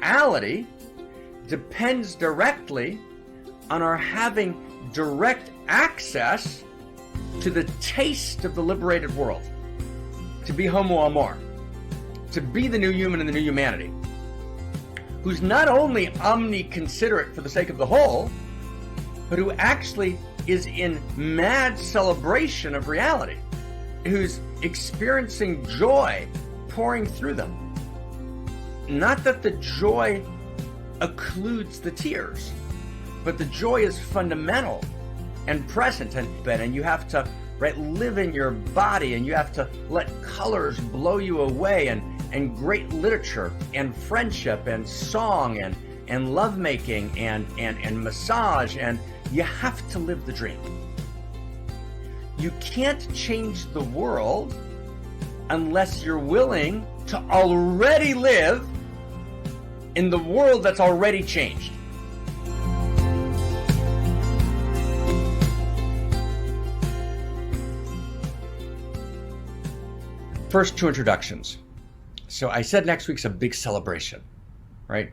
reality depends directly on our having direct access to the taste of the liberated world, to be Homo Amor, to be the new human and the new humanity, who's not only omni-considerate for the sake of the whole, but who actually is in mad celebration of reality, who's experiencing joy pouring through them. Not that the joy occludes the tears, but the joy is fundamental and present, and you have to live in your body, and you have to let colors blow you away, and great literature and friendship and song and lovemaking and massage, and you have to live the dream. You can't change the world unless you're willing to already live in the world that's already changed. First, two introductions. So I said next week's a big celebration, right?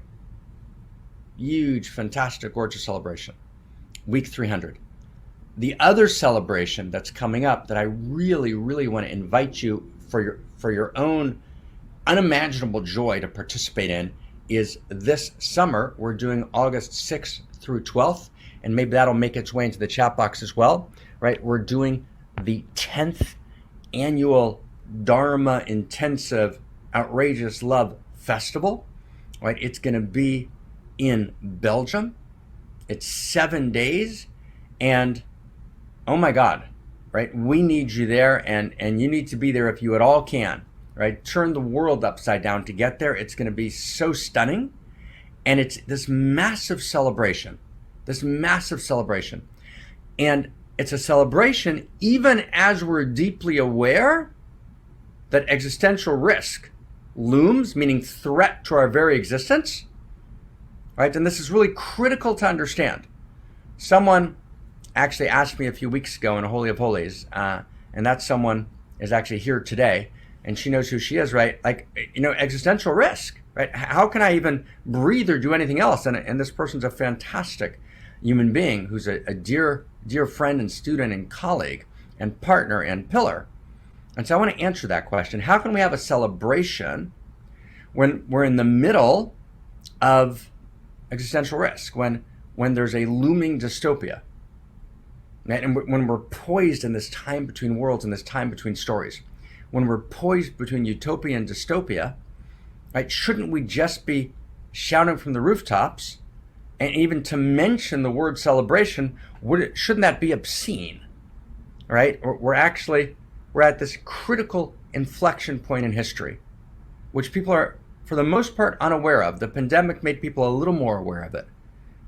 Huge, fantastic, gorgeous celebration. Week 300. The other celebration that's coming up that I really, really want to invite you for your own unimaginable joy to participate in is this summer. We're doing August 6th through 12th, and maybe that'll make its way into the chat box as well, right? We're doing the 10th annual Dharma Intensive Outrageous Love Festival, right? It's going to be in Belgium. It's 7 days, and oh my God, right? We need you there, and you need to be there if you at all can, right? Turn the world upside down to get there. It's going to be so stunning, and it's this massive celebration, and it's a celebration even as we're deeply aware that existential risk looms, meaning threat to our very existence, right? And this is really critical to understand. Someone actually asked me a few weeks ago in a Holy of Holies, and that someone is actually here today, and she knows who she is, right? Like, existential risk, right? How can I even breathe or do anything else? And this person's a fantastic human being who's a dear, dear friend and student and colleague and partner and pillar. And so I want to answer that question. How can we have a celebration when we're in the middle of existential risk, when there's a looming dystopia, right? And when we're poised in this time between worlds and this time between stories, when we're poised between utopia and dystopia, right? Shouldn't we just be shouting from the rooftops? And even to mention the word celebration, shouldn't that be obscene, right? We're at this critical inflection point in history, which people are, for the most part, unaware of. The pandemic made people a little more aware of it,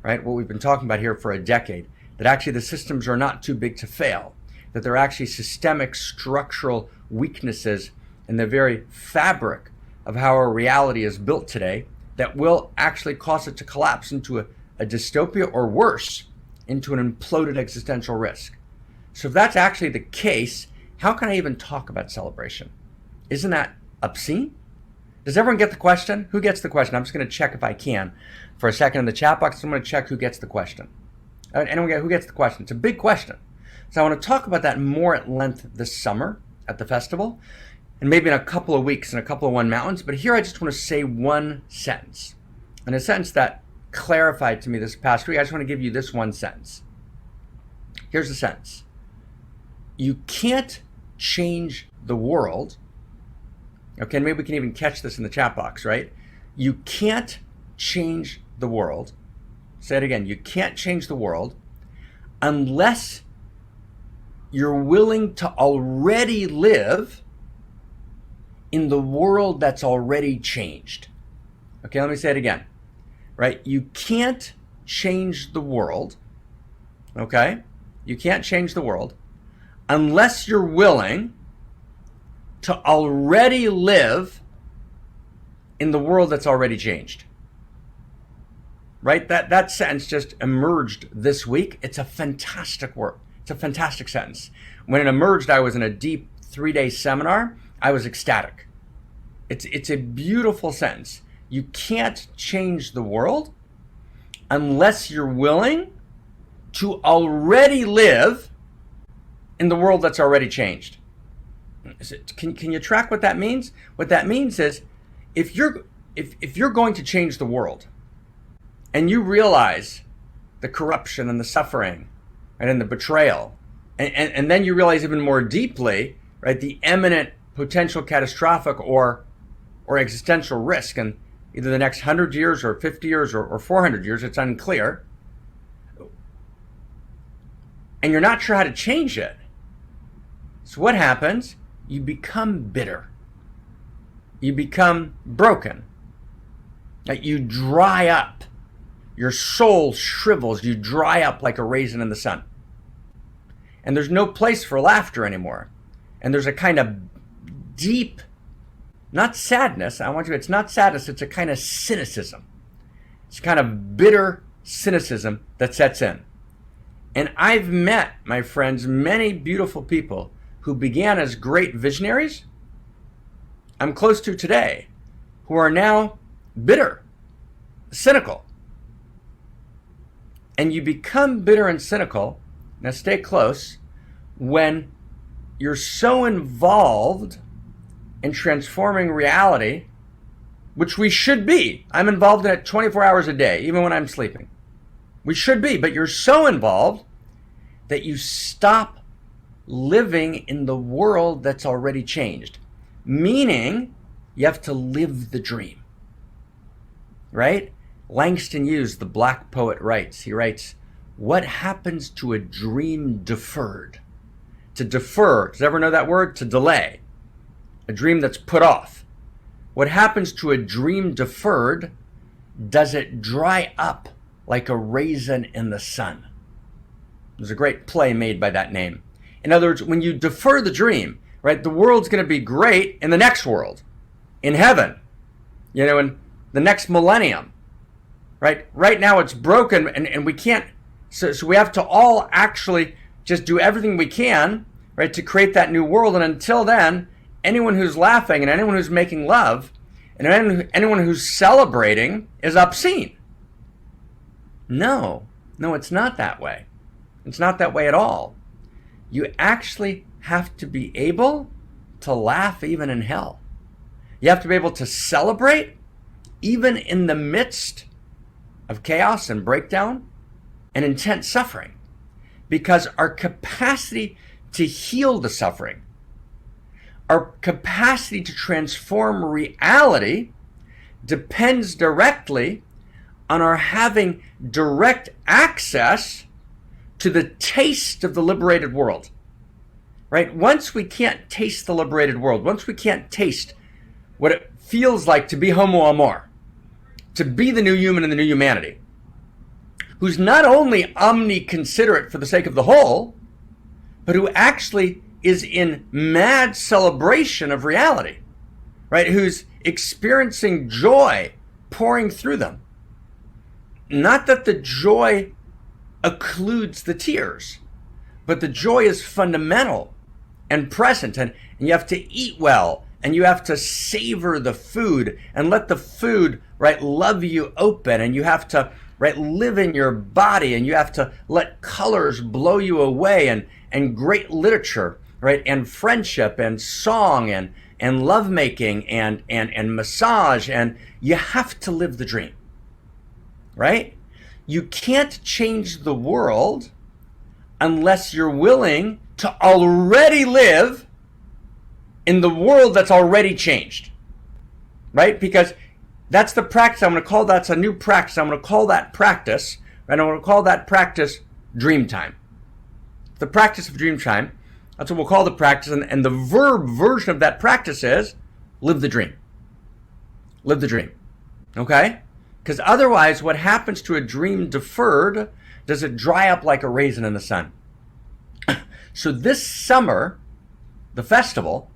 right? What we've been talking about here for a decade, that actually the systems are not too big to fail, that there are actually systemic structural weaknesses in the very fabric of how our reality is built today that will actually cause it to collapse into a dystopia, or worse, into an imploded existential risk. So if that's actually the case, how can I even talk about celebration? Isn't that obscene? Does everyone get the question? Who gets the question? I'm just going to check if I can for a second in the chat box. I'm going to check who gets the question. Anyone who gets the question? It's a big question. So I want to talk about that more at length this summer at the festival, and maybe in a couple of weeks in a couple of One Mountains. But here I just want to say one sentence, and a sentence that clarified to me this past week. I just want to give you this one sentence. Here's the sentence. You can't change the world. Okay, and maybe we can even catch this in the chat box, right? You can't change the world. Say it again. You can't change the world unless you're willing to already live in the world that's already changed. Okay, let me say it again, right? You can't change the world, okay? You can't change the world unless you're willing to already live in the world that's already changed. Right? That sentence just emerged this week. It's a fantastic word. It's a fantastic sentence. When it emerged, I was in a deep 3-day seminar. I was ecstatic. It's a beautiful sentence. You can't change the world unless you're willing to already live in the world that's already changed. Can you track what that means? What that means is if you're going to change the world and you realize the corruption and the suffering, right, and the betrayal, and then you realize even more deeply, right, the imminent potential catastrophic or existential risk in either the next 100 years or 50 years or 400 years, it's unclear, and you're not sure how to change it. So what happens? You become bitter. You become broken. You dry up. Your soul shrivels. You dry up like a raisin in the sun. And there's no place for laughter anymore. And there's a kind of deep, not sadness, it's not sadness, it's a kind of cynicism. It's a kind of bitter cynicism that sets in. And I've met, my friends, many beautiful people who began as great visionaries, I'm close to today, who are now bitter, cynical. And you become bitter and cynical, now stay close, when you're so involved in transforming reality, which we should be. I'm involved in it 24 hours a day, even when I'm sleeping. We should be, but you're so involved that you stop living in the world that's already changed. Meaning, you have to live the dream, right? Langston Hughes, the black poet, writes, what happens to a dream deferred? To defer, does everyone know that word? To delay. A dream that's put off. What happens to a dream deferred? Does it dry up like a raisin in the sun? There's a great play made by that name. In other words, when you defer the dream, right, the world's going to be great in the next world, in heaven, in the next millennium, right? Right now it's broken and we can't, so we have to all actually just do everything we can, right, to create that new world. And until then, anyone who's laughing and anyone who's making love and anyone who's celebrating is obscene. No, it's not that way. It's not that way at all. You actually have to be able to laugh even in hell. You have to be able to celebrate even in the midst of chaos and breakdown and intense suffering. Because our capacity to heal the suffering, our capacity to transform reality depends directly on our having direct access to the taste of the liberated world, right? Once we can't taste the liberated world, once we can't taste what it feels like to be Homo Amor, to be the new human in the new humanity, who's not only omni-considerate for the sake of the whole, but who actually is in mad celebration of reality, right? Who's experiencing joy pouring through them. Not that the joy occludes the tears, but the joy is fundamental and present, and you have to eat well, and you have to savor the food and let the food, right, love you open, and you have to, right, live in your body, and you have to let colors blow you away, and great literature, right, and friendship and song and lovemaking and massage, and you have to live the dream, right? You can't change the world unless you're willing to already live in the world that's already changed, right? Because that's the practice. I'm going to call that's a new practice. I'm going to call that practice, right? I'm going to call that practice dream time. The practice of dream time, that's what we'll call the practice. And the verb version of that practice is live the dream. Live the dream, okay? Because otherwise, what happens to a dream deferred? Does it dry up like a raisin in the sun? So this summer, the festival,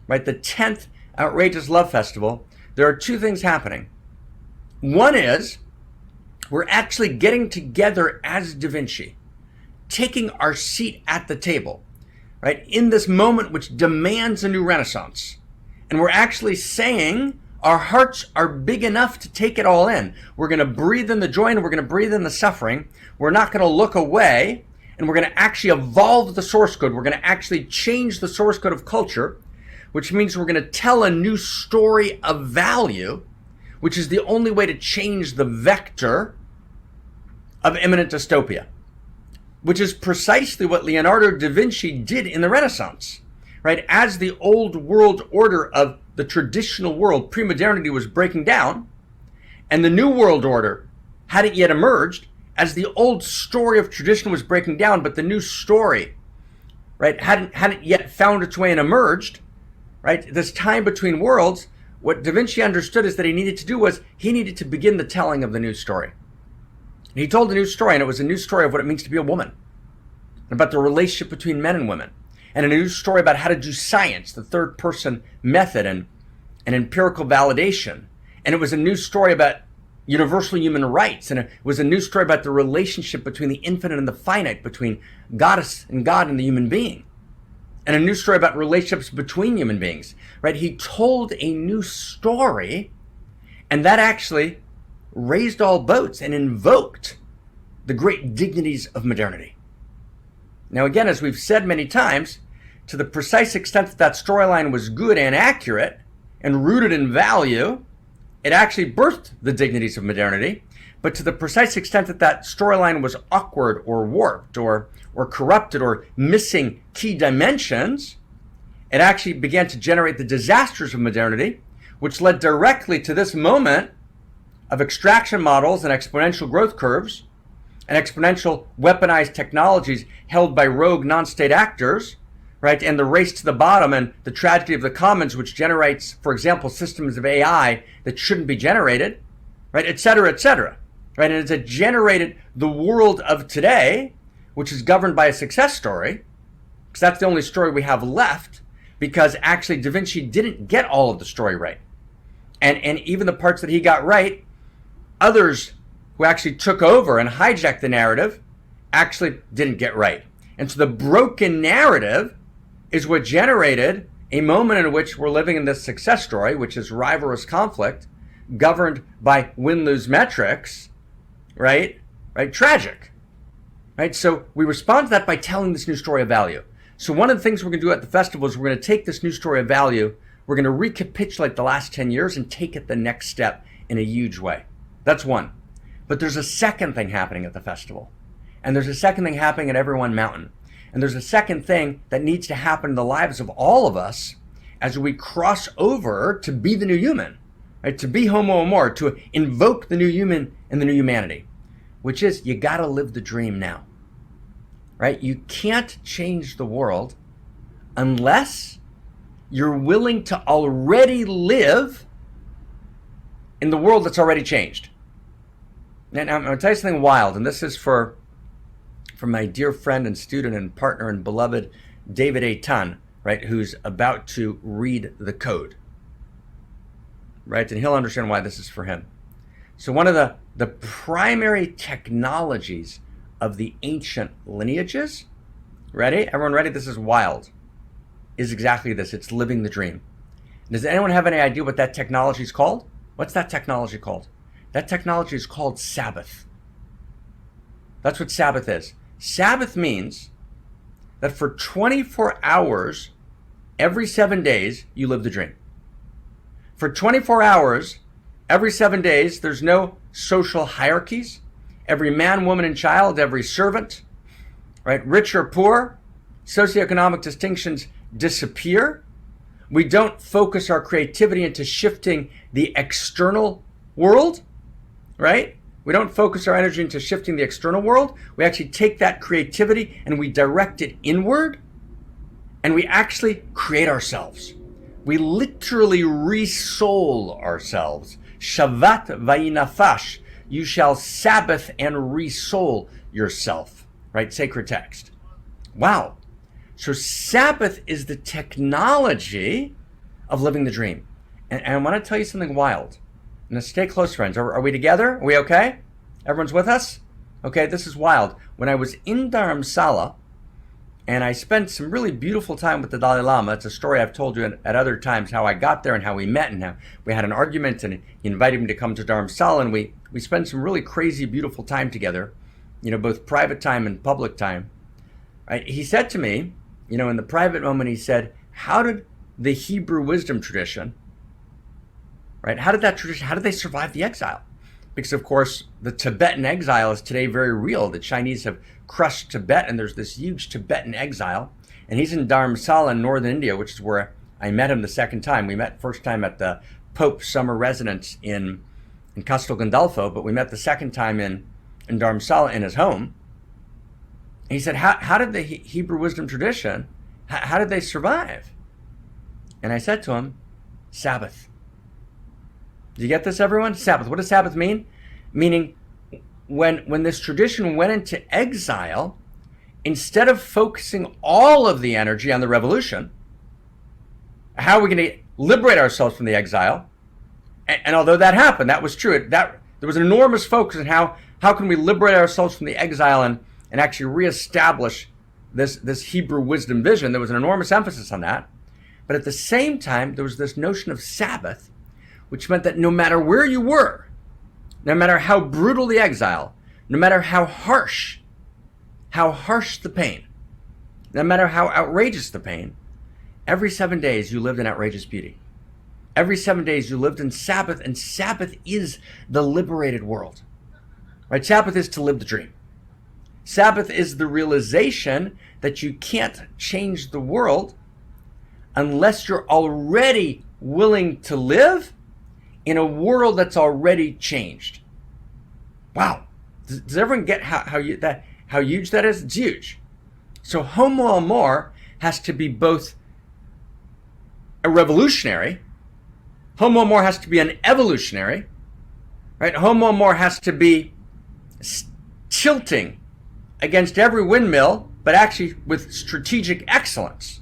right, the 10th Outrageous Love Festival, there are two things happening. One is we're actually getting together as Da Vinci, taking our seat at the table, right, in this moment which demands a new renaissance. And we're actually saying, Our hearts are big enough to take it all in. We're going to breathe in the joy and we're going to breathe in the suffering. We're not going to look away, and we're going to actually evolve the source code. We're going to actually change the source code of culture, which means we're going to tell a new story of value, which is the only way to change the vector of imminent dystopia, which is precisely what Leonardo da Vinci did in the Renaissance, right? As the old world order of the traditional world, pre-modernity, was breaking down, and the new world order hadn't yet emerged, as the old story of tradition was breaking down, but the new story, right, hadn't yet found its way and emerged, right? This time between worlds, what Da Vinci understood is that he needed to begin the telling of the new story. And he told a new story, and it was a new story of what it means to be a woman, about the relationship between men and women, and a new story about how to do science, the third person method and empirical validation. And it was a new story about universal human rights, and it was a new story about the relationship between the infinite and the finite, between goddess and God and the human being, and a new story about relationships between human beings, right? He told a new story, and that actually raised all boats and invoked the great dignities of modernity. Now, again, as we've said many times, to the precise extent that that storyline was good and accurate and rooted in value, it actually birthed the dignities of modernity. But to the precise extent that that storyline was awkward or warped or corrupted or missing key dimensions, it actually began to generate the disasters of modernity, which led directly to this moment of extraction models and exponential growth curves and exponential weaponized technologies held by rogue non-state actors, right? And the race to the bottom and the tragedy of the commons, which generates, for example, systems of AI that shouldn't be generated, right? Et cetera, right? And it's generated the world of today, which is governed by a success story, because that's the only story we have left, because actually Da Vinci didn't get all of the story right. And even the parts that he got right, others who actually took over and hijacked the narrative actually didn't get right. And so the broken narrative is what generated a moment in which we're living in this success story, which is rivalrous conflict, governed by win-lose metrics, right? Tragic, right? So we respond to that by telling this new story of value. So one of the things we're going to do at the festival is we're going to take this new story of value, we're going to recapitulate the last 10 years and take it the next step in a huge way. That's one. But there's a second thing happening at the festival. And there's a second thing happening at Every One Mountain. And there's a second thing that needs to happen in the lives of all of us as we cross over to be the new human, right? To be Homo Amor, to invoke the new human and the new humanity, which is you got to live the dream now, right? You can't change the world unless you're willing to already live in the world that's already changed. Now, I'm going to tell you something wild, and this is for my dear friend and student and partner and beloved David A. Tunn, right, who's about to read the code, right? And he'll understand why this is for him. So one of the primary technologies of the ancient lineages, ready? Everyone ready? This is wild, is exactly this. It's living the dream. Does anyone have any idea what that technology is called? What's that technology called? That technology is called Sabbath. That's what Sabbath is. Sabbath means that for 24 hours, every 7 days, you live the dream. For 24 hours, every 7 days, there's no social hierarchies. Every man, woman, and child, every servant, right, rich or poor, socioeconomic distinctions disappear. We don't focus our creativity into shifting the external world, right? We don't focus our energy into shifting the external world. We actually take that creativity and we direct it inward, and we actually create ourselves. We literally re-soul ourselves. Shavat vayinafash. You shall Sabbath and re-soul yourself, right? Sacred text. Wow. So Sabbath is the technology of living the dream. And I want to tell you something wild. Now stay close, friends. Are we together? Are we okay? Everyone's with us? Okay, this is wild. When I was in Dharamsala, And I spent some really beautiful time with the Dalai Lama. It's a story I've told you at other times, how I got there and how we met and how we had an argument, and he invited me to come to Dharamsala, and we spent some really crazy, beautiful time together, both private time and public time. Right? He said to me, in the private moment, he said, how did the Hebrew wisdom tradition, right? How did they survive the exile? Because, of course, the Tibetan exile is today very real. The Chinese have crushed Tibet, and there's this huge Tibetan exile. And he's in Dharamsala in northern India, which is where I met him the second time. We met first time at the Pope's summer residence in Castel Gandolfo, but we met the second time in Dharamsala in his home. And he said, how did the Hebrew wisdom tradition, how did they survive? And I said to him, Sabbath. Do you get this, everyone? Sabbath. What does Sabbath mean? Meaning, when this tradition went into exile, instead of focusing all of the energy on the revolution, how are we going to liberate ourselves from the exile? And although that happened, that was true. There was an enormous focus on how can we liberate ourselves from the exile and actually reestablish this Hebrew wisdom vision. There was an enormous emphasis on that. But at the same time, there was this notion of Sabbath, which meant that no matter where you were, no matter how brutal the exile, no matter how harsh the pain, no matter how outrageous the pain, every 7 days you lived in outrageous beauty. Every 7 days you lived in Sabbath, and Sabbath is the liberated world. Right? Sabbath is to live the dream. Sabbath is the realization that you can't change the world unless you're already willing to live in a world that's already changed. Wow. Does everyone get how huge that is? It's huge. So Homo Amor has to be both a revolutionary. Homo Amor has to be an evolutionary. Right? Homo Amor has to be tilting against every windmill, but actually with strategic excellence.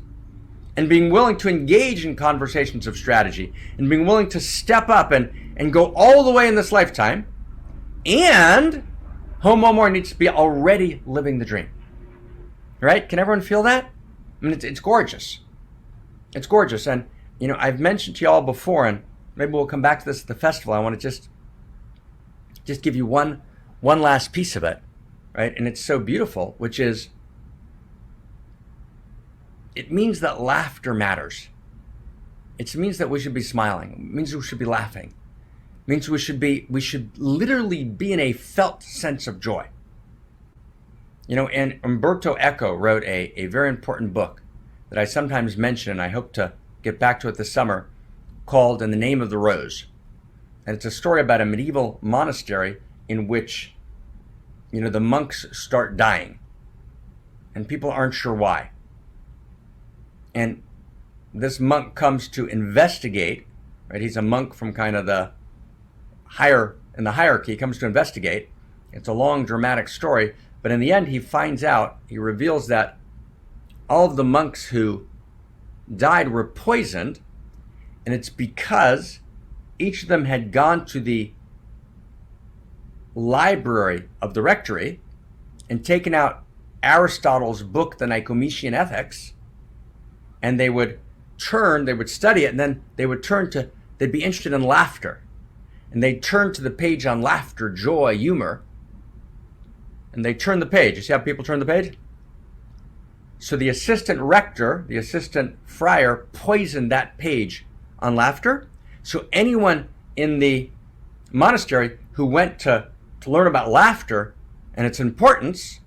And being willing to engage in conversations of strategy, and being willing to step up and go all the way in this lifetime. And Homo Amor needs to be already living the dream. Right? Can everyone feel that? I mean, it's gorgeous. It's gorgeous. And, I've mentioned to you all before, and maybe we'll come back to this at the festival. I want to just give you one last piece of it. Right? And it's so beautiful, which is, it means that laughter matters. It means that we should be smiling. It means we should be laughing. It means we should literally be in a felt sense of joy. And Umberto Eco wrote a very important book that I sometimes mention, and I hope to get back to it this summer, called In the Name of the Rose. And it's a story about a medieval monastery in which, the monks start dying, and people aren't sure why. And this monk comes to investigate, right? He's a monk from kind of the hierarchy, comes to investigate. It's a long, dramatic story, but in the end, he reveals that all of the monks who died were poisoned, and it's because each of them had gone to the library of the rectory and taken out Aristotle's book, the Nicomachean Ethics, and they would study it, and then they'd be interested in laughter. And they'd turn to the page on laughter, joy, humor, and they'd turn the page. You see how people turn the page? So the assistant rector, the assistant friar, poisoned that page on laughter. So anyone in the monastery who went to learn about laughter and its importance,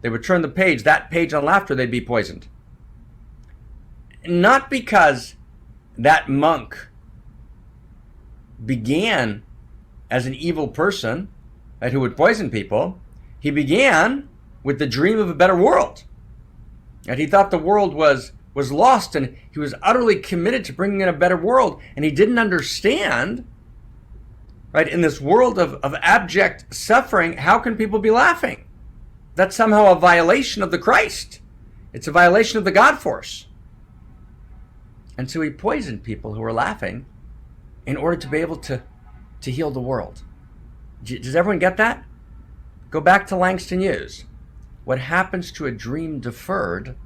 they would turn the page, that page on laughter, they'd be poisoned. Not because that monk began as an evil person, right, who would poison people. He began with the dream of a better world. And he thought the world was lost, and he was utterly committed to bringing in a better world. And he didn't understand, right, in this world of abject suffering, how can people be laughing? That's somehow a violation of the Christ. It's a violation of the God force. And so he poisoned people who were laughing in order to be able to heal the world. Does everyone get that? Go back to Langston Hughes. what happens to a dream deferred?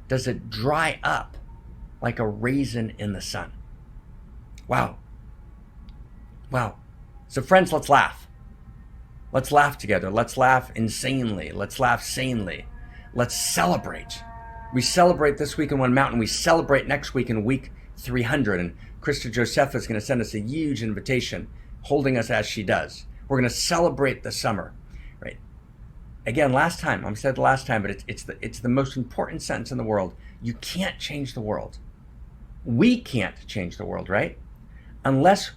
Does it dry up like a raisin in the sun? Wow. Wow. So friends, let's laugh. Let's laugh together. Let's laugh insanely. Let's laugh sanely. Let's celebrate. We celebrate this week in One Mountain. We celebrate next week in week 300. And Krista Josepha is going to send us a huge invitation, holding us as she does. We're going to celebrate the summer, right? Again, last time, I said the last time, but it's the most important sentence in the world. You can't change the world. We can't change the world, right? Unless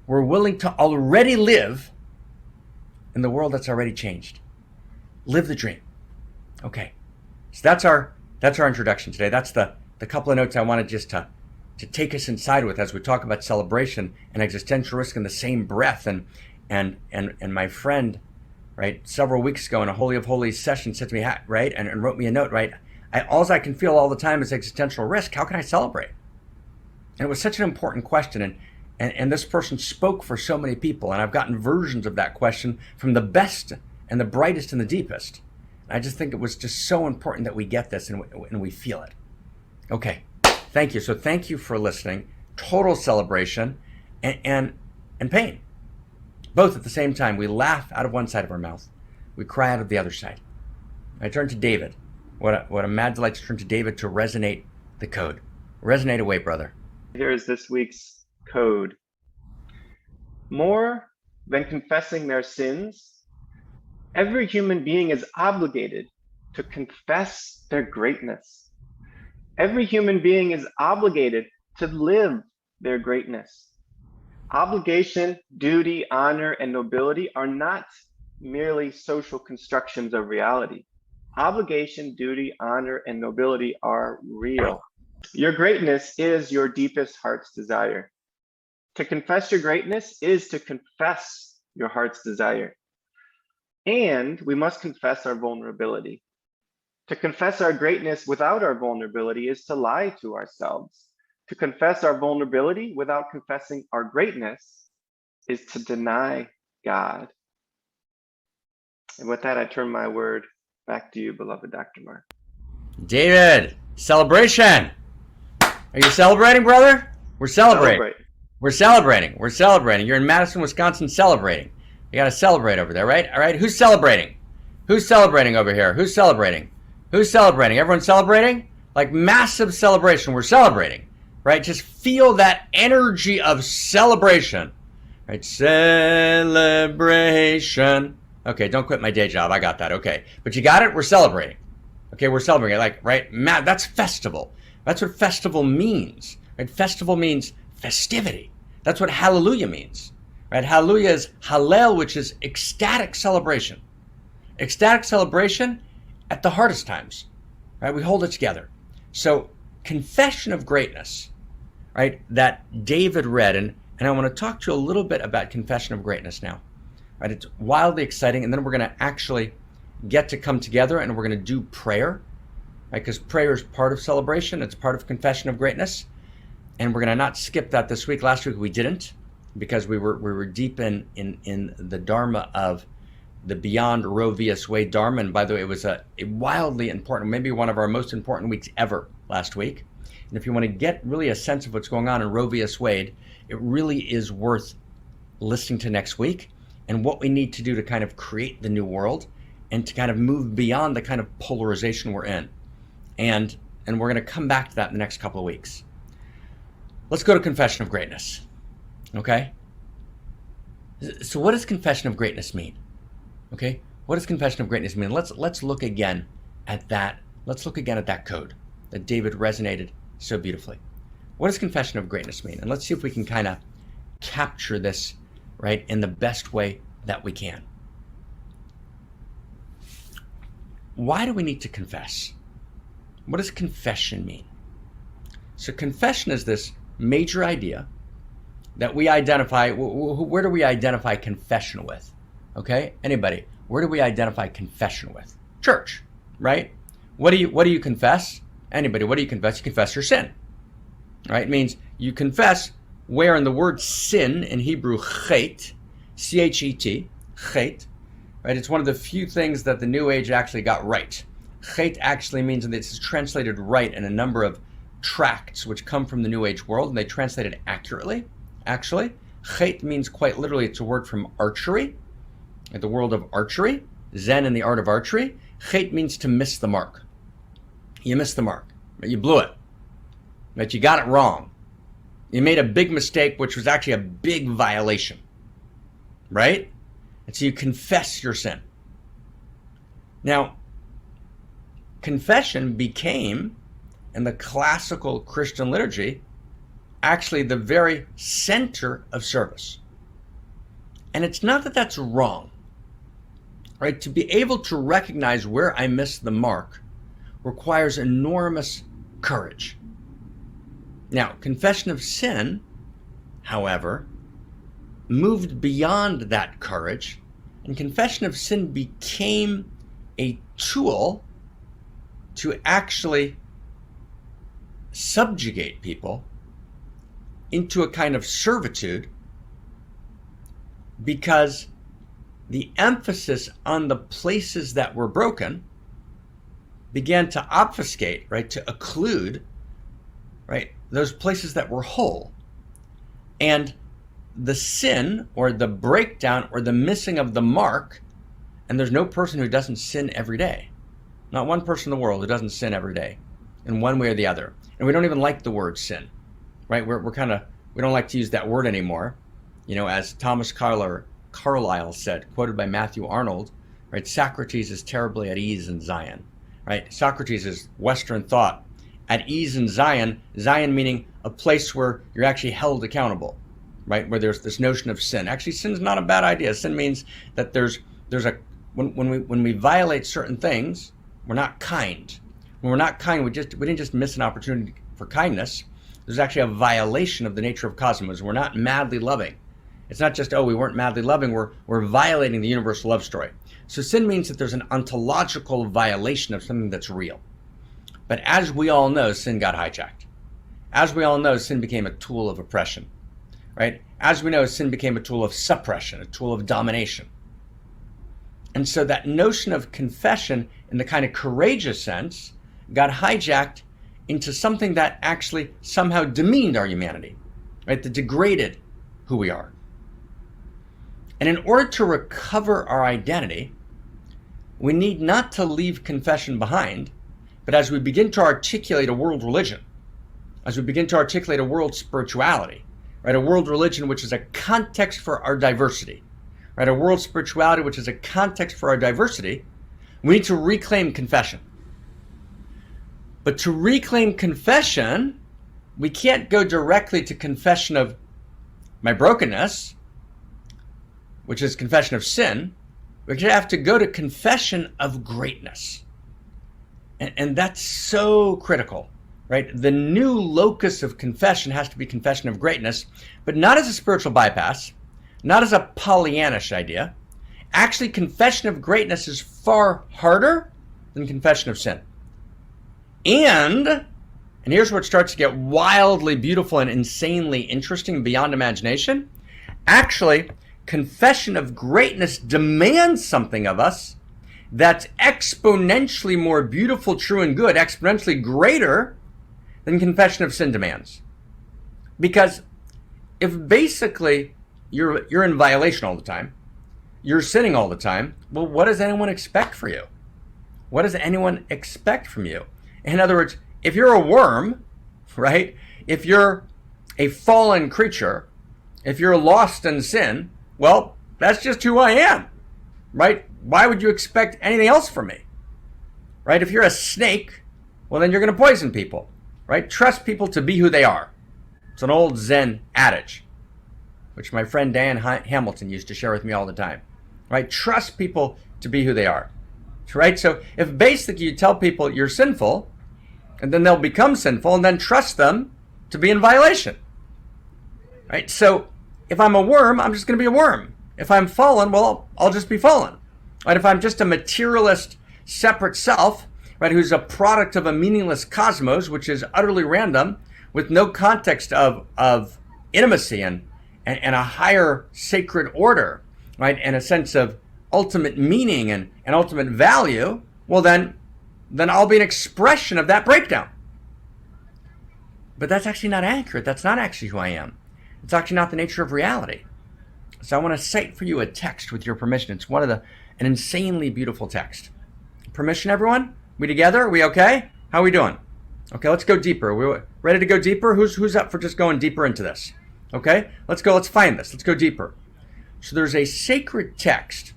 we're willing to already live in the world that's already changed. Live the dream. Okay, so that's our introduction today. That's the couple of notes I wanted just to take us inside with as we talk about celebration and existential risk in the same breath. And my friend, right, several weeks ago in a Holy of Holies session said to me, right, and wrote me a note, right, all I can feel all the time is existential risk. How can I celebrate? And it was such an important question. And this person spoke for so many people. And I've gotten versions of that question from the best and the brightest and the deepest. And I just think it was just so important that we get this and we feel it. Okay, thank you. So thank you for listening. Total celebration and pain. Both at the same time. We laugh out of one side of our mouth. We cry out of the other side. I turn to David. What a mad delight to turn to David to resonate the code. Resonate away, brother. Here is this week's code. More than confessing their sins, every human being is obligated to confess their greatness. Every human being is obligated to live their greatness. Obligation, duty, honor, and nobility are not merely social constructions of reality. Obligation, duty, honor, and nobility are real. Your greatness is your deepest heart's desire. To confess your greatness is to confess your heart's desire. And we must confess our vulnerability. To confess our greatness without our vulnerability is to lie to ourselves. To confess our vulnerability without confessing our greatness is to deny God. And with that, I turn my word back to you, beloved Dr. Marc. David, celebration. Are you celebrating, brother? We're celebrating. We're celebrating. We're celebrating. You're in Madison, Wisconsin celebrating. You got to celebrate over there, right? All right. Who's celebrating? Who's celebrating over here? Who's celebrating? Who's celebrating? Everyone celebrating? Like massive celebration. We're celebrating, right? Just feel that energy of celebration, right? Celebration. Okay. Don't quit my day job. I got that. Okay. But you got it? We're celebrating. Okay. We're celebrating. Like, right? That's festival. That's what festival means, right? Festival means festivity. That's what hallelujah means, right? Hallelujah is hallel, which is ecstatic celebration. Ecstatic celebration at the hardest times, right? We hold it together. So confession of greatness, right? That David read, and I want to talk to you a little bit about confession of greatness now, right? It's wildly exciting. And then we're going to actually get to come together and we're going to do prayer, right? Because prayer is part of celebration. It's part of confession of greatness. And we're going to not skip that this week. Last week we didn't because we were deep in the Dharma of the Beyond Roe vs. Wade Dharma. And by the way, it was a wildly important, maybe one of our most important weeks ever last week. And if you want to get really a sense of what's going on in Roe vs. Wade, it really is worth listening to next week and what we need to do to kind of create the new world and to kind of move beyond the kind of polarization we're in. And we're going to come back to that in the next couple of weeks. Let's go to confession of greatness, okay? So what does confession of greatness mean? Okay, what does confession of greatness mean? Let's look again at that. Let's look again at that code that David resonated so beautifully. What does confession of greatness mean? And let's see if we can kind of capture this, right, in the best way that we can. Why do we need to confess? What does confession mean? So confession is this major idea that we identify. Where do we identify confession with? Okay, anybody? Where do we identify confession with? Church, right? What do you confess? Anybody? What do you confess? You confess your sin, right? It means you confess where in the word sin in Hebrew chet, C-H-E-T, chet, right? It's one of the few things that the New Age actually got right. Chet actually means, and it's translated right in a number of tracts which come from the New Age world, and they translate it accurately, actually. Chet means quite literally, it's a word from archery, the world of archery, Zen and the art of archery. Chet means to miss the mark. You missed the mark, but you blew it, but you got it wrong. You made a big mistake, which was actually a big violation, right? And so you confess your sin. Now, confession became, in the classical Christian liturgy, actually the very center of service. And it's not that that's wrong, right? To be able to recognize where I missed the mark requires enormous courage. Now, confession of sin, however, moved beyond that courage, and confession of sin became a tool to actually subjugate people into a kind of servitude, because the emphasis on the places that were broken began to obfuscate, right, to occlude, right, those places that were whole. And the sin or the breakdown or the missing of the mark, and there's no person who doesn't sin every day. Not one person in the world who doesn't sin every day in one way or the other. And we don't even like the word sin, right? We don't like to use that word anymore. You know, as Thomas Carlyle said, quoted by Matthew Arnold, right? Socrates is terribly at ease in Zion, right? Socrates is Western thought. At ease in Zion, Zion meaning a place where you're actually held accountable, right? Where there's this notion of sin. Actually, sin is not a bad idea. Sin means that when we violate certain things, we're not kind. When we're not kind, we didn't just miss an opportunity for kindness. There's actually a violation of the nature of cosmos. We're not madly loving. It's not just, we weren't madly loving, we're violating the universal love story. So sin means that there's an ontological violation of something that's real. But as we all know, sin got hijacked. As we all know, sin became a tool of oppression, right? As we know, sin became a tool of suppression, a tool of domination. And so that notion of confession in the kind of courageous sense got hijacked into something that actually somehow demeaned our humanity, right? That degraded who we are. And in order to recover our identity, we need not to leave confession behind, but as we begin to articulate a world religion, as we begin to articulate a world spirituality, right? A world religion which is a context for our diversity, right? A world spirituality which is a context for our diversity, we need to reclaim confession. But to reclaim confession, we can't go directly to confession of my brokenness, which is confession of sin. We have to go to confession of greatness. And that's so critical, right? The new locus of confession has to be confession of greatness, but not as a spiritual bypass, not as a Pollyannish idea. Actually, confession of greatness is far harder than confession of sin. And here's where it starts to get wildly beautiful and insanely interesting beyond imagination. Actually, confession of greatness demands something of us that's exponentially more beautiful, true, and good, exponentially greater than confession of sin demands. Because if basically you're in violation all the time, you're sinning all the time, well, what does anyone expect for you? What does anyone expect from you? In other words, if you're a worm, right? If you're a fallen creature, if you're lost in sin, well, that's just who I am, right? Why would you expect anything else from me, right? If you're a snake, well, then you're going to poison people, right? Trust people to be who they are. It's an old Zen adage, which my friend Dan Hamilton used to share with me all the time, right? Trust people to be who they are, right? So if basically you tell people you're sinful, and then they'll become sinful, and then trust them to be in violation, right? So if I'm a worm, I'm just going to be a worm. If I'm fallen, well, I'll just be fallen. Right? If I'm just a materialist, separate self, right, who's a product of a meaningless cosmos, which is utterly random, with no context of intimacy and a higher sacred order, right, and a sense of ultimate meaning and ultimate value, well then I'll be an expression of that breakdown. But that's actually not accurate. That's not actually who I am. It's actually not the nature of reality. So I want to cite for you a text with your permission. It's an insanely beautiful text. Permission, everyone? We together? We okay? How are we doing? Okay, let's go deeper. We ready to go deeper? Who's up for just going deeper into this? Okay, let's go. Let's find this. Let's go deeper. So there's a sacred text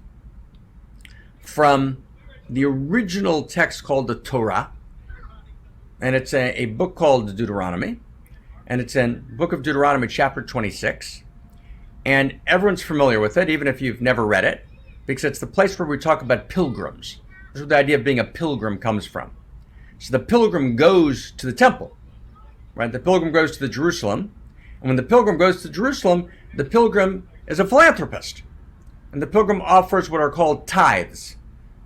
from the original text called the Torah, and it's a book called Deuteronomy, and it's in the book of Deuteronomy, chapter 26, and everyone's familiar with it, even if you've never read it, because it's the place where we talk about pilgrims. This is where the idea of being a pilgrim comes from. So the pilgrim goes to the temple, right? The pilgrim goes to the Jerusalem, and when the pilgrim goes to Jerusalem, the pilgrim is a philanthropist, and the pilgrim offers what are called tithes,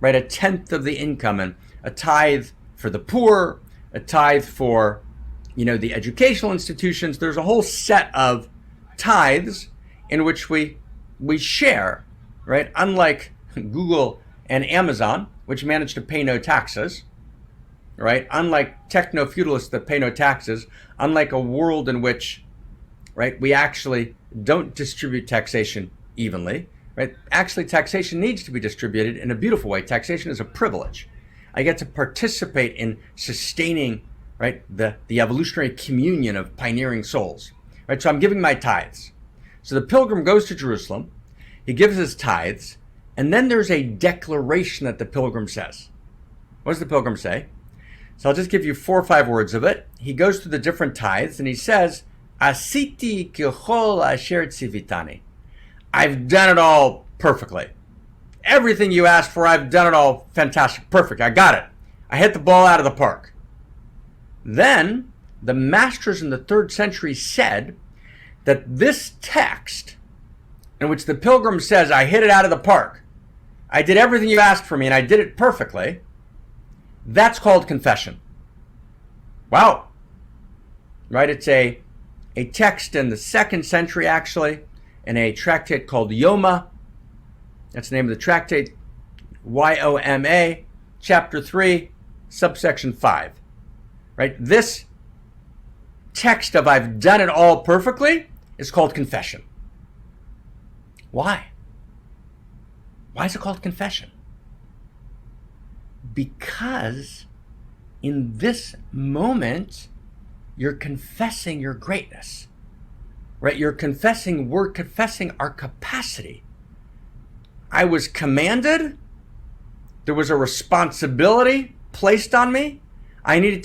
right? A tenth of the income, and a tithe for the poor, a tithe for, the educational institutions. There's a whole set of tithes in which we share, right? Unlike Google and Amazon, which manage to pay no taxes, right? Unlike techno-feudalists that pay no taxes, unlike a world in which, right, we actually don't distribute taxation evenly, right? Actually, taxation needs to be distributed in a beautiful way. Taxation is a privilege. I get to participate in sustaining, right, the evolutionary communion of pioneering souls, right? So I'm giving my tithes. So the pilgrim goes to Jerusalem, he gives his tithes, and then there's a declaration that the pilgrim says. What does the pilgrim say? So I'll just give you 4 or 5 words of it. He goes through the different tithes and he says, Asiti kechol asher tzivitani. I've done it all perfectly. Everything you asked for, I've done it all fantastic, perfect. I got it. I hit the ball out of the park. Then the masters in the 3rd century said that this text, in which the pilgrim says, I hit it out of the park, I did everything you asked for me and I did it perfectly, that's called confession. Wow. Right? It's a text in the 2nd century, actually, in a tractate called Yoma. That's the name of the tractate, Yoma, chapter 3, subsection 5. Right? This text of I've done it all perfectly is called confession. Why? Why is it called confession? Because in this moment, you're confessing your greatness, right? We're confessing our capacity. I was commanded, there was a responsibility placed on me. I needed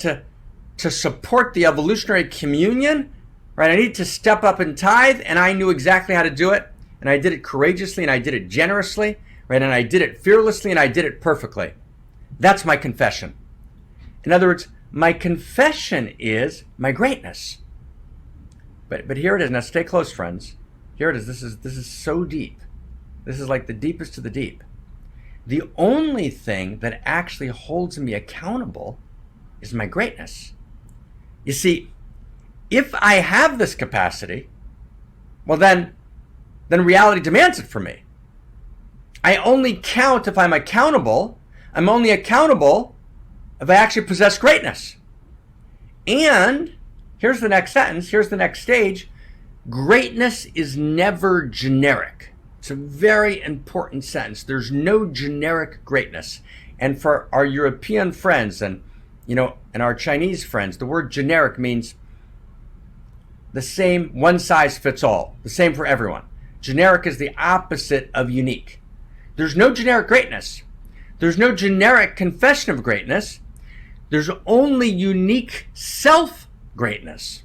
to support the evolutionary communion, right? I needed to step up and tithe, and I knew exactly how to do it, and I did it courageously, and I did it generously, right? And I did it fearlessly, and I did it perfectly. That's my confession. In other words, my confession is my greatness. But here it is. Now stay close, friends. Here it is. This is so deep. This is like the deepest of the deep. The only thing that actually holds me accountable is my greatness. You see, if I have this capacity, well then reality demands it from me. I only count if I'm accountable. I'm only accountable if I actually possess greatness. And here's the next sentence, here's the next stage. Greatness is never generic. It's a very important sentence. There's no generic greatness. And for our European friends and our Chinese friends, the word generic means the same, one size fits all, the same for everyone. Generic is the opposite of unique. There's no generic greatness. There's no generic confession of greatness. There's only unique self-greatness.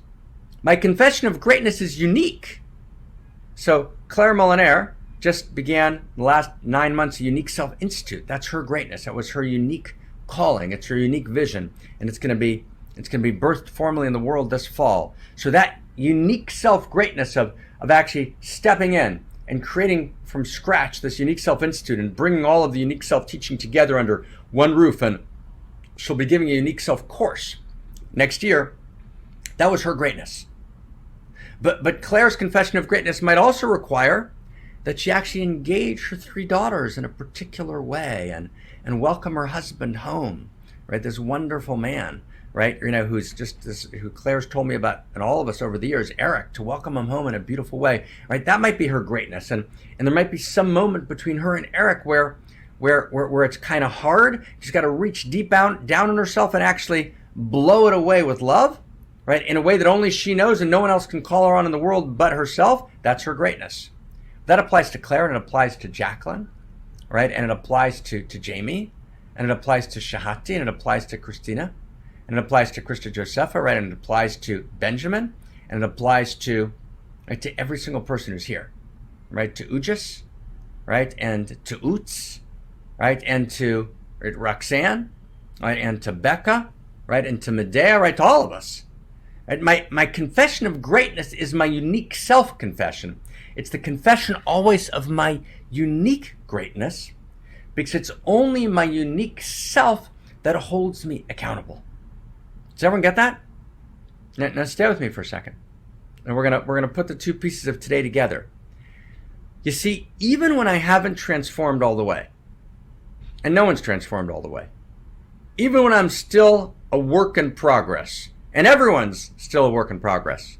My confession of greatness is unique. So Claire Molinaire just began the last 9 months a Unique Self Institute. That's her greatness. That was her unique calling. It's her unique vision. And it's going to be birthed formally in the world this fall. So that unique self-greatness of actually stepping in and creating from scratch this Unique Self Institute and bringing all of the Unique Self teaching together under one roof, and she'll be giving a Unique Self course next year. That was her greatness. But Claire's confession of greatness might also require that she actually engage her 3 daughters in a particular way and welcome her husband home, right? This wonderful man, right? Who's just this, who Claire's told me about, and all of us over the years, Eric, to welcome him home in a beautiful way, right? That might be her greatness. And there might be some moment between her and Eric where it's kind of hard. She's got to reach deep down on herself and actually blow it away with love, right? In a way that only she knows and no one else can call her on in the world but herself. That's her greatness. That applies to Claire, and it applies to Jacqueline, right? And it applies to Jamie, and it applies to Shahati, and it applies to Christina, and it applies to Krista Josepha, right? And it applies to Benjamin, and it applies to, right, to every single person who's here, right? To Ujis, right? And to Utz, right? And to Roxanne, right? And to Becca, right? And to Medea, right? To all of us. Right? My confession of greatness is my unique self-confession. It's the confession always of my unique greatness, because it's only my unique self that holds me accountable. Does everyone get that? Now stay with me for a second. And we're gonna put the 2 pieces of today together. You see, even when I haven't transformed all the way, and no one's transformed all the way, even when I'm still a work in progress, and everyone's still a work in progress,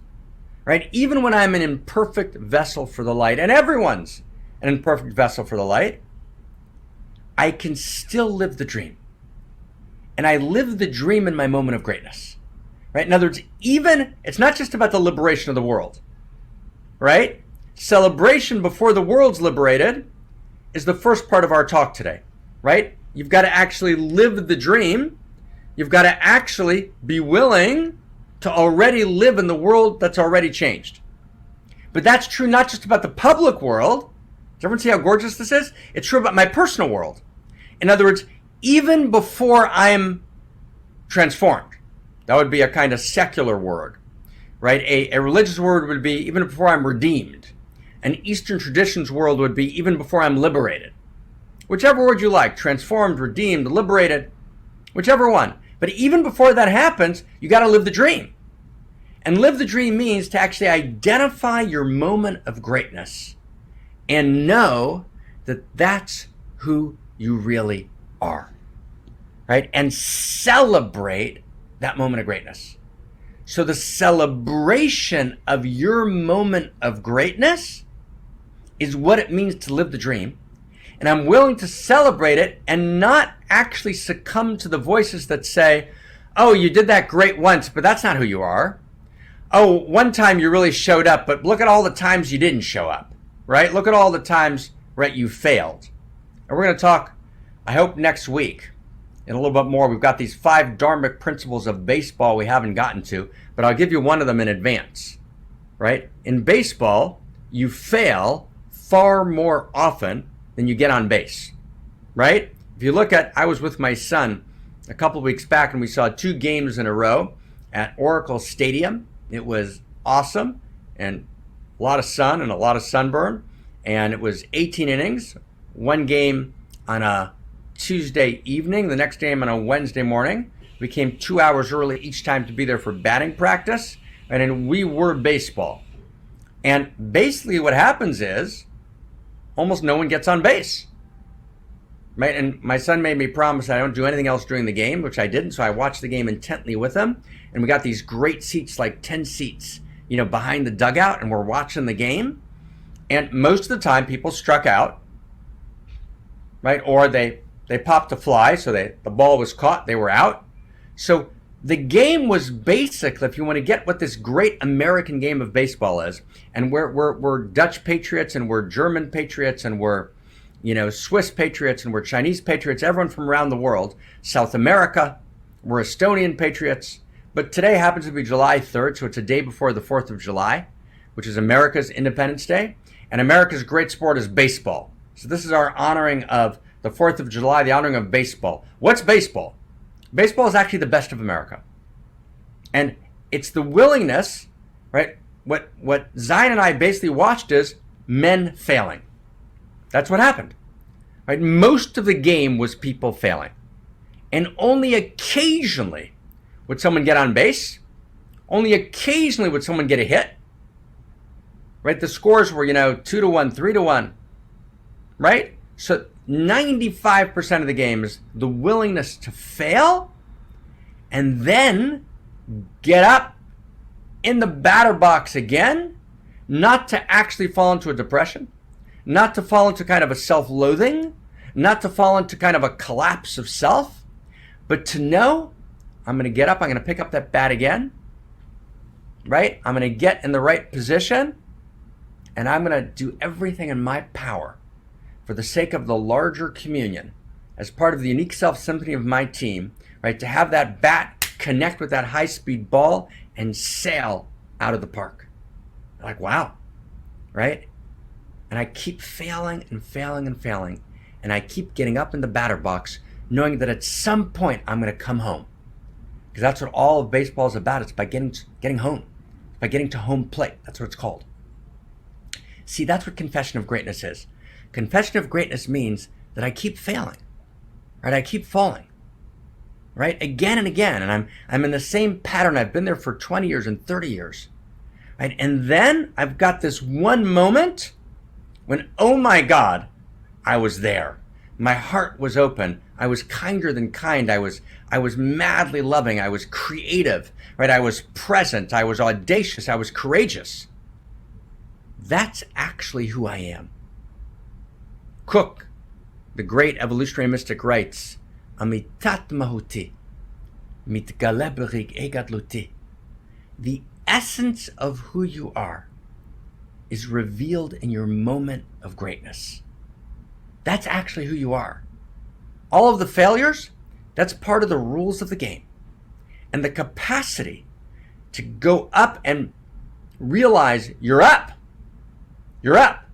right? Even when I'm an imperfect vessel for the light, and everyone's an imperfect vessel for the light, I can still live the dream. And I live the dream in my moment of greatness, right? In other words, even, it's not just about the liberation of the world, right? Celebration before the world's liberated is the first part of our talk today, right? You've got to actually live the dream. You've got to actually be willing to already live in the world that's already changed. But that's true not just about the public world. Does everyone see how gorgeous this is? It's true about my personal world. In other words, even before I'm transformed, that would be a kind of secular word, right? A religious word would be even before I'm redeemed. An Eastern traditions world would be even before I'm liberated. Whichever word you like, transformed, redeemed, liberated, whichever one. But even before that happens, you got to live the dream. And live the dream means to actually identify your moment of greatness and know that that's who you really are, right? And celebrate that moment of greatness. So the celebration of your moment of greatness is what it means to live the dream. And I'm willing to celebrate it and not actually succumb to the voices that say, oh, you did that great once, but that's not who you are. Oh, one time you really showed up, but look at all the times you didn't show up, right? Look at all the times, right, you failed. And we're going to talk, I hope, next week in a little bit more. We've got these 5 dharmic principles of baseball we haven't gotten to, but I'll give you one of them in advance, right? In baseball, you fail far more often than you get on base, right? If you look at, I was with my son a couple of weeks back and we saw 2 games in a row at Oracle Stadium. It was awesome and a lot of sun and a lot of sunburn. And it was 18 innings, 1 game on a Tuesday evening, the next game on a Wednesday morning. We came 2 hours early each time to be there for batting practice. And then we were baseball. And basically what happens is almost no one gets on base, right? And my son made me promise I don't do anything else during the game, which I didn't. So I watched the game intently with him. And we got these great seats, like 10 seats, behind the dugout, and we're watching the game. And most of the time people struck out, right? Or they popped a fly, so the ball was caught, they were out. So the game was basically, if you want to get what this great American game of baseball is, and we're Dutch patriots, and we're German patriots, and we're Swiss patriots, and we're Chinese patriots, everyone from around the world, South America, we're Estonian patriots. But today happens to be July 3rd, so it's a day before the 4th of July, which is America's Independence Day. And America's great sport is baseball. So this is our honoring of the 4th of July, the honoring of baseball. What's baseball? Baseball is actually the best of America. And it's the willingness, right? What Zion and I basically watched is men failing. That's what happened, right? Most of the game was people failing. And only occasionally would someone get on base. Only occasionally would someone get a hit. right? The scores were, 2-1, 3-1, right? So 95% of the games, the willingness to fail and then get up in the batter box again, not to actually fall into a depression, not to fall into kind of a self-loathing, not to fall into kind of a collapse of self, but to know I'm going to get up, I'm going to pick up that bat again, right? I'm going to get in the right position, and I'm going to do everything in my power for the sake of the larger communion, as part of the unique self-symphony of my team, right? To have that bat connect with that high-speed ball and sail out of the park. Like, wow, right? And I keep failing and failing and failing, and I keep getting up in the batter box, knowing that at some point I'm going to come home. Because that's what all of baseball is about. It's by getting home, by getting to home plate. That's what it's called. See, that's what confession of greatness is. Confession of greatness means that I keep failing, right? I keep falling, right? Again and again. And I'm in the same pattern. I've been there for 20 years and 30 years, right? And then I've got this one moment when, oh my God, I was there. My heart was open. I was kinder than kind. I was madly loving. I was creative, right? I was present. I was audacious. I was courageous. That's actually who I am. Cook, the great evolutionary mystic, writes, Amitat mahuti, mitgale berig egadluti. The essence of who you are is revealed in your moment of greatness. That's actually who you are. All of the failures, that's part of the rules of the game. And the capacity to go up and realize you're up. You're up.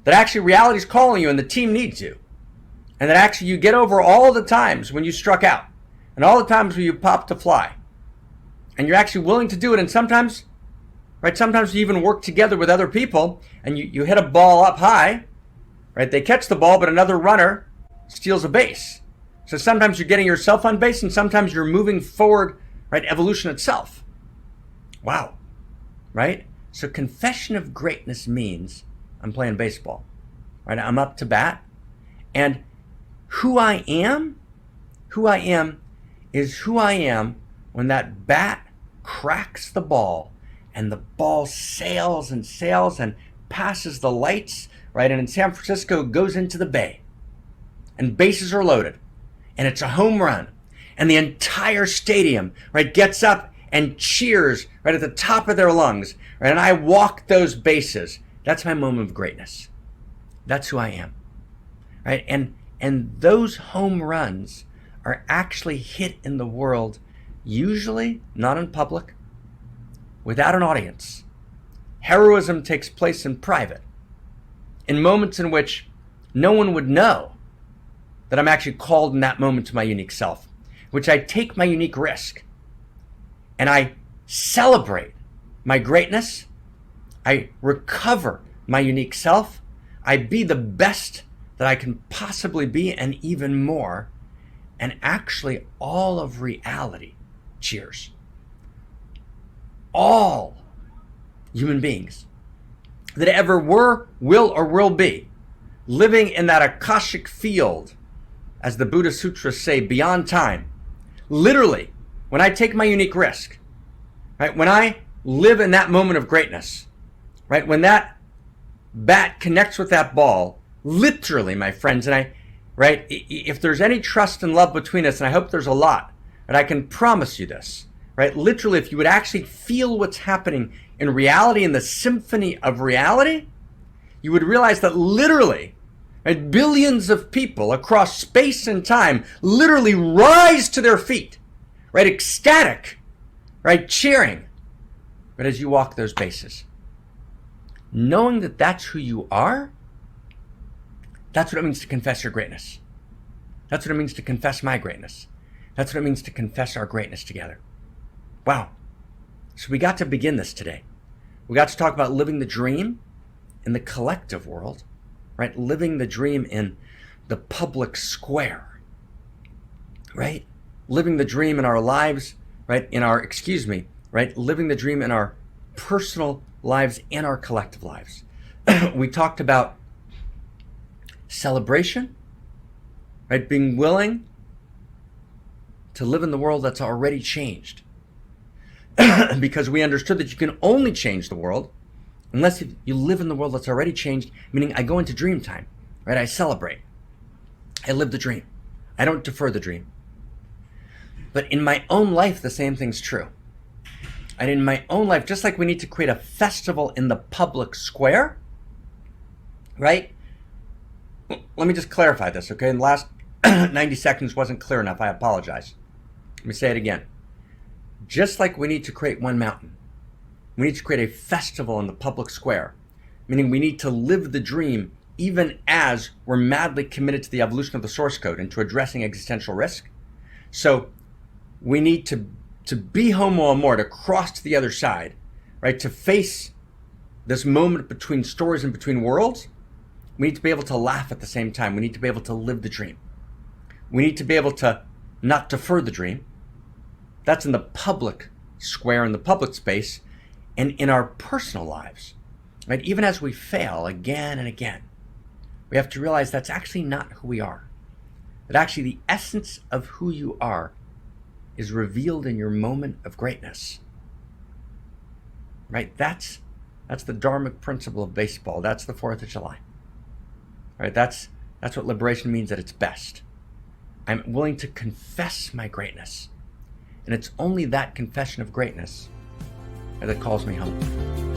That actually reality is calling you and the team needs you. And that actually you get over all the times when you struck out and all the times when you popped to fly. And you're actually willing to do it. And sometimes, right, sometimes you even work together with other people and you hit a ball up high, right? They catch the ball, but another runner steals a base. So sometimes you're getting yourself on base and sometimes you're moving forward, right? Evolution itself. Wow, right? So confession of greatness means I'm playing baseball, right? I'm up to bat, and who I am is who I am when that bat cracks the ball and the ball sails and sails and passes the lights, right? And in San Francisco goes into the bay and bases are loaded and it's a home run and the entire stadium, right, gets up and cheers right at the top of their lungs, right? And I walk those bases. That's my moment of greatness. That's who I am, right? And those home runs are actually hit in the world, usually not in public, without an audience. Heroism takes place in private, in moments in which no one would know that I'm actually called in that moment to my unique self, which I take my unique risk and I celebrate my greatness. I recover my unique self. I be the best that I can possibly be and even more. And actually all of reality cheers. All human beings that ever were, will, or will be living in that Akashic field, as the Buddha Sutras say, beyond time. Literally, when I take my unique risk, right? When I live in that moment of greatness, right? When that bat connects with that ball, literally, my friends, and right? If there's any trust and love between us, and I hope there's a lot, and I can promise you this, right? Literally, if you would actually feel what's happening in reality, in the symphony of reality, you would realize that literally, right, billions of people across space and time literally rise to their feet, right? Ecstatic, right? Cheering, but as you walk those bases, knowing that that's who you are, that's what it means to confess your greatness. That's what it means to confess my greatness. That's what it means to confess our greatness together. Wow. So we got to begin this today. We got to talk about living the dream in the collective world, right? Living the dream in the public square, right? Living the dream in our lives, right? Living the dream in our personal lives and our collective lives. We talked about celebration, right? Being willing to live in the world that's already changed. Because we understood that you can only change the world unless you live in the world that's already changed, meaning I go into dream time, right? I celebrate. I live the dream. I don't defer the dream. But in my own life, the same thing's true. And in my own life, just like we need to create a festival in the public square, right? Let me just clarify this, okay? In the last 90 seconds wasn't clear enough. I apologize. Let me say it again. Just like we need to create one mountain, we need to create a festival in the public square, meaning we need to live the dream even as we're madly committed to the evolution of the source code and to addressing existential risk. So we need to be Homo Amor, to cross to the other side, right? To face this moment between stories and between worlds. We need to be able to laugh at the same time. We need to be able to live the dream. We need to be able to not defer the dream. That's in the public square, in the public space, and in our personal lives, right? Even as we fail again and again, we have to realize that's actually not who we are. That actually the essence of who you are is revealed in your moment of greatness, right? That's the Dharmic principle of baseball. That's the 4th of July, right? That's what liberation means at its best. I'm willing to confess my greatness. And it's only that confession of greatness that calls me home.